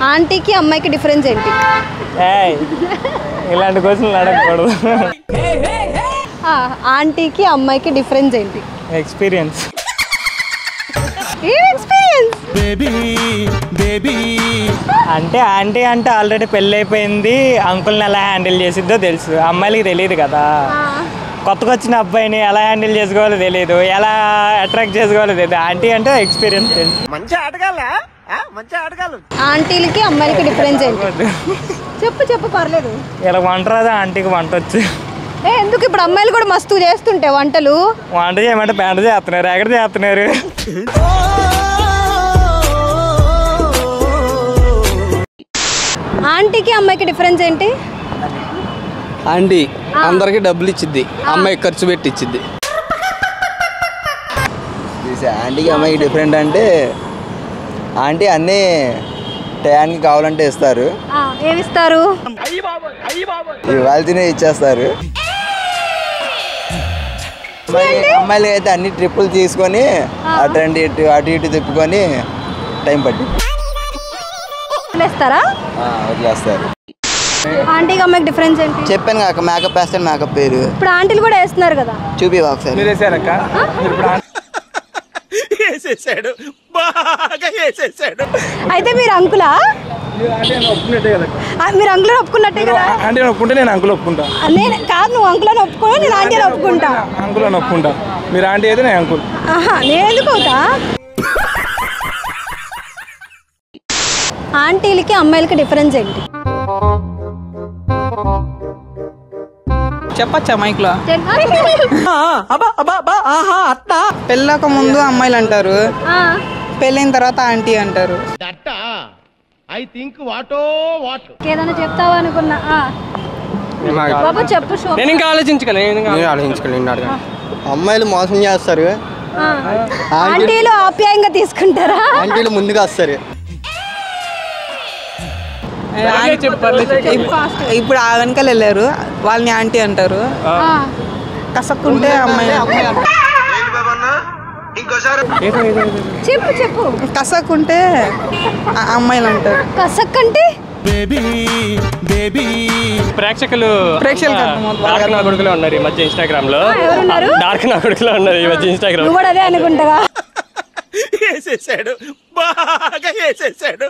ఆంటీకి అమ్మాయికి డిఫరెన్స్ ఏంటి? ఇలాంటి క్వశ్చన్లు అడగకూడదు. ఆంటీకి అమ్మాయికి డిఫరెన్స్ ఏంటి? ఎక్స్పీరియన్స్. అంటే ఆంటీ అంటే ఆల్రెడీ పెళ్ళి అయిపోయింది, అంకుల్ని ఎలా హ్యాండిల్ చేసిద్దో తెలుసు. అమ్మాయిలకి తెలియదు కదా, కొత్తగా వచ్చిన అబ్బాయిని ఎలా హ్యాండిల్ చేసుకోవాలో తెలియదు, ఎలా అట్రాక్ట్ చేసుకోవాలో తెలియదు. ఆంటీ అంటే ఎక్స్పీరియన్స్ తెలుసు. మంచి ఆటగాళ్ళ ఆంటీలకి అమ్మాయిలకి డిఫరెన్స్ ఏంటి? చెప్పు పర్లేదు. ఇలా వంట రాదా ఆంటీకి వంట వచ్చు. ఎందుకు? ఇప్పుడు అమ్మాయిలు కూడా మస్తు చేస్తుంటే వంటలు. వంట చేయమంటే బెండ చేస్తున్నారు, ఎక్కడ చేస్తున్నారు? ఆంటీకి అమ్మాయికి డిఫరెన్స్ ఏంటి? ఆంటీ అందరికి డబ్బులు ఇచ్చిద్ది, అమ్మాయికి ఖర్చు పెట్టి ఇచ్చిద్ది. ఆంటీకి అమ్మాయికి డిఫరెంట్ అంటే ఆంటీ అన్నీ టయానికి కావాలంటే ఇస్తారు. ఏమిస్తారు? ఇవాళనే ఇచ్చేస్తారు. అమ్మాయిలు అయితే అన్ని ట్రిప్పులు తీసుకొని అటు ఇటు తిప్పుకొని టైం పట్టి వదిలేస్తారు. ఆంటీకి అమ్మాయికి డిఫరెన్స్ ఏంటి? చెప్పాను కాక, మేకప్ వేస్తాను, మేకప్ పేరు. ఇప్పుడు ఆంటీలు కూడా వేస్తున్నారు కదా, చూపి ఒకసారి. అయితే మీరు అంకులా? మీరు అంకుల్ ఒప్పుకున్నట్టే కదా? అంటే ఒప్పుకుంటే నేను అంకుల్ ఒప్పుకుంటా. నేను కాదు, నువ్వు అంకుల్ అని ఒప్పుకో, నేను ఆంటీ అని ఒప్పుకుంటా. అంకుల్ అని ఒప్పుకుంటా. మీరు ఆంటీ అయితే నేను అంకుల్. నేను ఎందుకు అవుతా? ఆంటీలకి అమ్మాయిలకి డిఫరెన్స్ ఏంటి? చెప్పచ్చా మైక్లో? పెళ్ళాక ముందు అమ్మాయిలు అంటారు, పెళ్ళైన తర్వాత ఆంటీ అంటారు. ఏదైనా చెప్తావా అనుకున్నా. బాబు చెప్పు. నేను ఇంకా ఆలోచించుకోలేదు. అమ్మాయిలు మోసం చేస్తారు, ఆంటీలు ఆప్యాయంగా తీసుకుంటారా? ఆంటీలు ముందుగా వస్తారు. ఇప్పుడు ఆ వెనకాల వెళ్ళారు, వాళ్ళని ఆంటీ అంటారు. కసక్కుంటే అమ్మాయి. చెప్పు. కసక్కుంటే అమ్మాయిలు అంటారు. కసక్ అంటే ప్రేక్షకులు డార్క్ నా కొడుకులో ఉన్నారు ఈ మధ్య ఇన్స్టాగ్రామ్ లో. డార్క్ నా కొడుకులో ఉన్నారు ఈ మధ్య ఇన్స్టాగ్రామ్. నువ్వు కూడా అదే అనుకుంటావా? వేసేసాడు, బాగా వేసేసాడు.